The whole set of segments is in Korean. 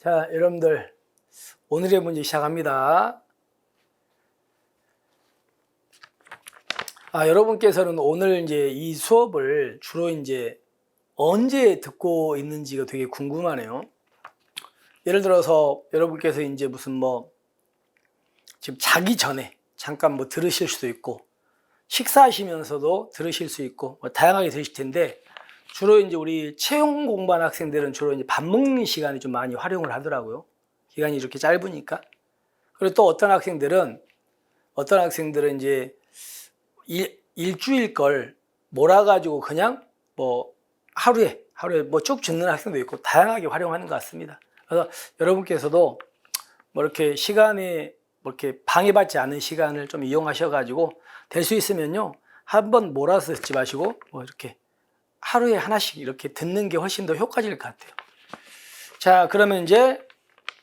자, 여러분들 오늘의 문제 시작합니다. 여러분께서는 오늘 이제 이 수업을 주로 이제 언제 듣고 있는지가 되게 궁금하네요. 예를 들어서 여러분께서 이제 무슨 지금 자기 전에 잠깐 들으실 수도 있고, 식사하시면서도 들으실 수 있고, 다양하게 들으실 텐데, 주로 이제 우리 채용 공부하는 학생들은 주로 이제 밥 먹는 시간에 좀 많이 활용을 하더라고요. 기간이 이렇게 짧으니까. 그리고 또 어떤 학생들은 이제 일주일 걸 몰아가지고 그냥 하루에 쭉 듣는 학생도 있고, 다양하게 활용하는 것 같습니다. 그래서 여러분께서도 이렇게 시간에 이렇게 방해받지 않은 시간을 좀 이용하셔가지고, 될 수 있으면요, 한번 몰아서 듣지 마시고 이렇게 하루에 하나씩 이렇게 듣는 게 훨씬 더 효과적일 것 같아요. 자, 그러면 이제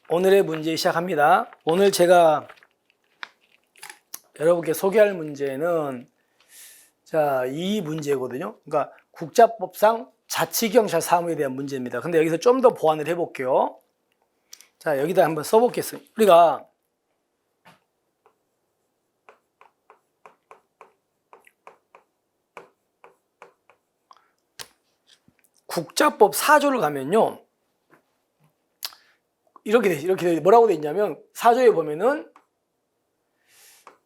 오늘의 문제 시작합니다. 오늘 제가 여러분께 소개할 문제는 이 문제거든요. 그러니까 국자법상 자치경찰 사무에 대한 문제입니다. 근데 여기서 좀 더 보완을 해볼게요. 자, 여기다 한번 써보겠습니다. 우리가 국자법 4조를 가면요, 이렇게 돼. 뭐라고 돼 있냐면, 4조에 보면은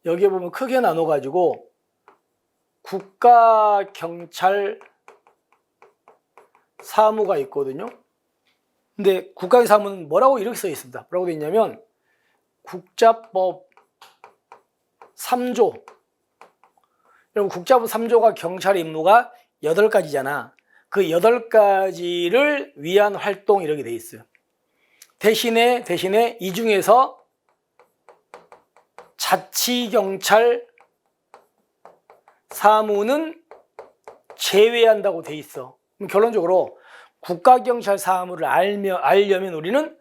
여기에 보면 크게 나눠 가지고 국가경찰 사무가 있거든요. 근데 국가사무는 뭐라고 이렇게 써 있습니다. 뭐라고 돼 있냐면, 국자법 3조. 여러분, 국자법 3조가 경찰의 임무가 8가지잖아. 그 8가지를 위한 활동, 이렇게 돼 있어요. 대신에 이 중에서 자치경찰 사무는 제외한다고 돼 있어. 그럼 결론적으로 국가경찰 사무를 알려면 우리는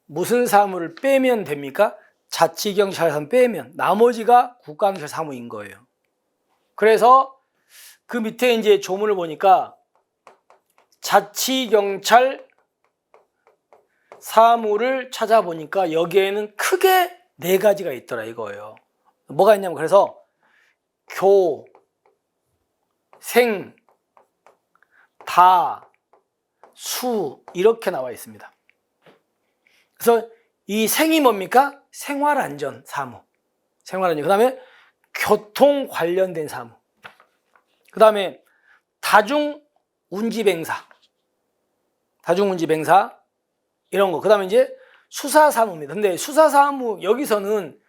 무슨 사무를 빼면 됩니까? 자치경찰 사무 빼면 나머지가 국가경찰 사무인 거예요. 그래서 그 밑에 이제 조문을 보니까 자치경찰 사무를 찾아보니까 여기에는 크게 4가지가 있더라 이거예요. 뭐가 있냐면, 그래서 교, 생, 다, 수 이렇게 나와 있습니다. 그래서 이 생이 뭡니까? 생활안전 사무. 생활안전. 그 다음에 교통 관련된 사무. 그 다음에 다중운지뱅사 이런 거. 그 다음에 이제 수사사무입니다. 근데 수사사무 여기서는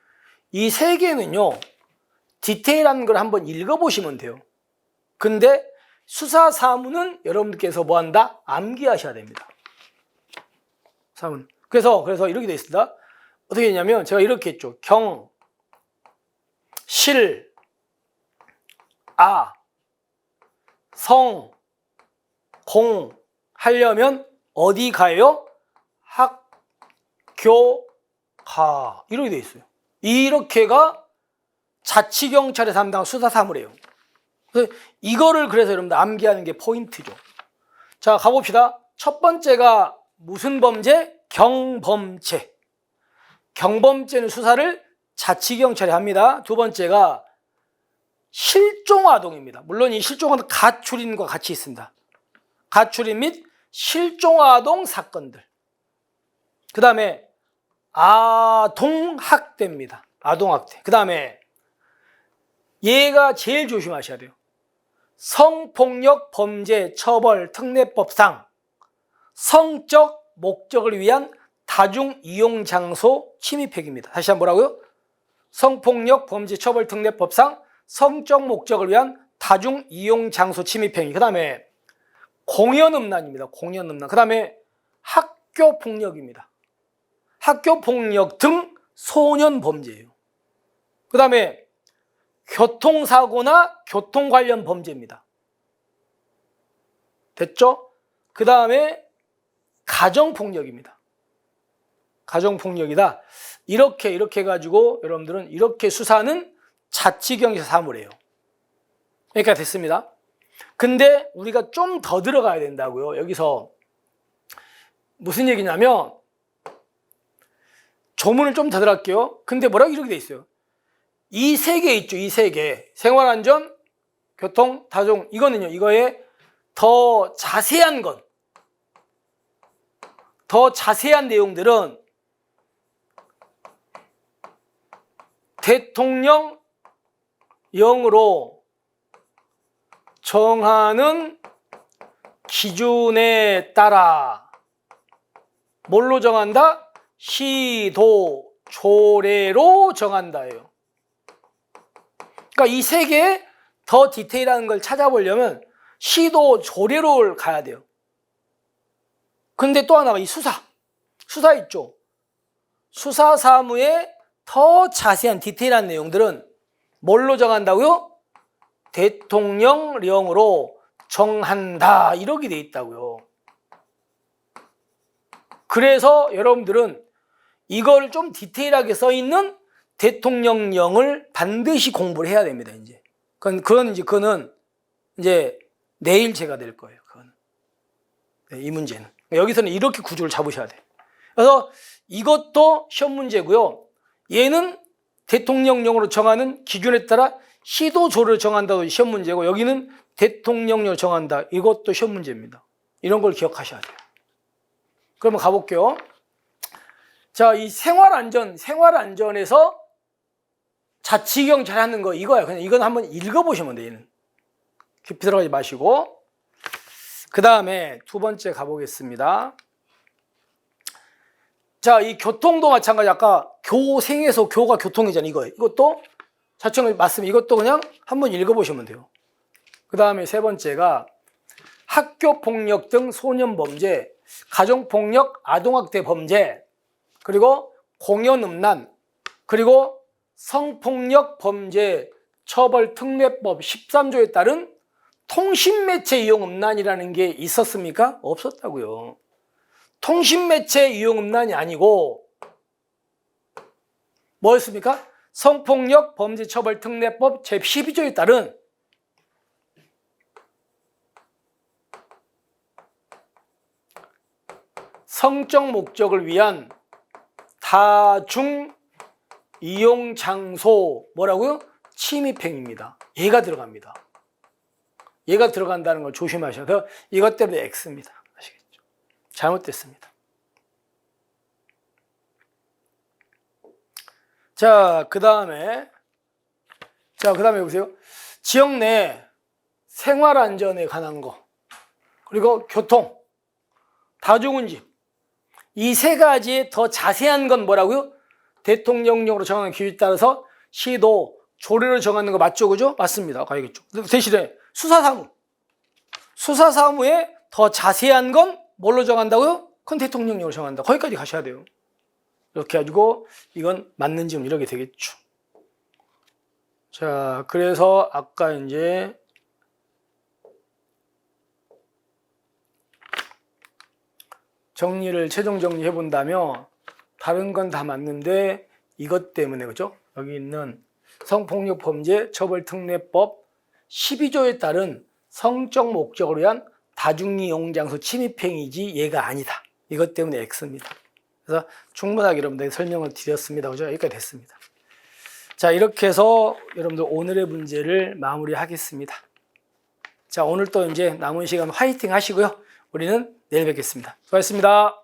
이 3개는요, 디테일한 걸 한번 읽어보시면 돼요. 근데 수사사무는 여러분들께서 뭐한다? 암기하셔야 됩니다. 사무는. 그래서 이렇게 되어 있습니다. 어떻게 했냐면, 제가 이렇게 했죠. 경, 실, 아, 성, 공 하려면 어디 가요? 학교 가. 이렇게 되어 있어요. 이렇게가 자치경찰에 담당한 수사사무래요. 이거를 그래서 여러분들 암기하는 게 포인트죠. 자, 가봅시다. 첫 번째가 무슨 범죄? 경범죄. 경범죄는 수사를 자치경찰이 합니다. 두 번째가 실종아동입니다. 물론 이 실종아동 가출인과 같이 있습니다. 가출인 및 실종아동 사건들. 그 다음에 아동학대입니다. 아동학대. 그 다음에 얘가 제일 조심하셔야 돼요. 성폭력 범죄 처벌 특례법상 성적 목적을 위한 다중이용 장소 침입행위입니다. 다시 한번 뭐라고요? 성폭력 범죄 처벌 특례법상 성적 목적을 위한 다중이용 장소 침입행위. 그 다음에 공연음란입니다. 공연음란. 그 다음에 학교폭력입니다. 학교폭력 등 소년범죄예요. 그 다음에 교통사고나 교통 관련 범죄입니다. 됐죠? 그 다음에 가정폭력입니다. 가정폭력이다. 이렇게 해가지고 여러분들은 이렇게 수사는 자치경찰 사무래요. 그러니까 됐습니다. 근데 우리가 좀 더 들어가야 된다고요. 여기서 무슨 얘기냐면, 조문을 좀 더 들어갈게요. 근데 뭐라고 이렇게 돼 있어요. 이 세 개 있죠. 이 세 개. 생활안전, 교통, 다중. 이거는요. 이거에 더 자세한 것, 더 자세한 내용들은 대통령령으로 정하는 기준에 따라 뭘로 정한다? 시도 조례로 정한다예요. 그러니까 이 세 개 더 디테일한 걸 찾아보려면 시도 조례로 가야 돼요. 근데 또 하나가 이 수사 있죠. 수사 사무의 더 자세한 디테일한 내용들은 뭘로 정한다고요? 대통령령으로 정한다. 이렇게 돼 있다고요. 그래서 여러분들은 이걸 좀 디테일하게 써 있는 대통령령을 반드시 공부를 해야 됩니다. 그거는 이제 내일 제가 될 거예요. 그거는. 이 문제는. 여기서는 이렇게 구조를 잡으셔야 돼요. 그래서 이것도 시험 문제고요. 얘는 대통령령으로 정하는 기준에 따라 시도조를 정한다도 시험 문제고, 여기는 대통령령을 정한다. 이것도 시험 문제입니다. 이런 걸 기억하셔야 돼요. 그러면 가볼게요. 자, 이 생활안전에서 자치경 잘하는 거 이거야. 그냥 이건 한번 읽어보시면 돼요. 얘는 깊이 들어가지 마시고. 그 다음에 두 번째 가보겠습니다. 자, 이 교통도 마찬가지. 아까 교생에서 교가 교통이잖아요. 이것도 자치경 맞습니다. 이것도 그냥 한번 읽어보시면 돼요. 그 다음에 세 번째가 학교폭력 등 소년범죄, 가정폭력, 아동학대 범죄, 그리고 공연음란, 그리고 성폭력 범죄 처벌특례법 13조에 따른 통신매체 이용음란이라는 게 있었습니까? 없었다고요. 통신매체 이용음란이 아니고 뭐였습니까? 성폭력 범죄 처벌특례법 제12조에 따른 성적 목적을 위한 다중 이용 장소 뭐라고요? 침입행위입니다. 얘가 들어갑니다. 얘가 들어간다는 걸 조심하셔야 돼요. 이것 때문에 X입니다. 아시겠죠? 잘못됐습니다. 자, 그 다음에 보세요. 지역 내 생활안전에 관한 거, 그리고 교통, 다중운집, 이 세 가지의 더 자세한 건 뭐라고요? 대통령령으로 정하는 기준에 따라서 시도 조례로 정하는 거 맞죠? 그죠? 맞습니다. 가야겠죠. 대신에 수사사무에 더 자세한 건 뭘로 정한다고요? 그건 대통령령으로 정한다. 거기까지 가셔야 돼요. 이렇게 해가지고 이건 맞는지 이렇게 되겠죠. 자, 그래서 아까 이제 최종 정리해 본다면 다른 건 다 맞는데 이것 때문에, 그죠? 여기 있는 성폭력 범죄 처벌특례법 12조에 따른 성적 목적으로 위한 다중이용 장소 침입행위지 얘가 아니다. 이것 때문에 X입니다. 그래서 충분하게 여러분들에게 설명을 드렸습니다. 그죠? 여기까지 됐습니다. 자, 이렇게 해서 여러분들 오늘의 문제를 마무리하겠습니다. 자, 오늘 또 이제 남은 시간 화이팅 하시고요. 우리는 내일 뵙겠습니다. 수고하셨습니다.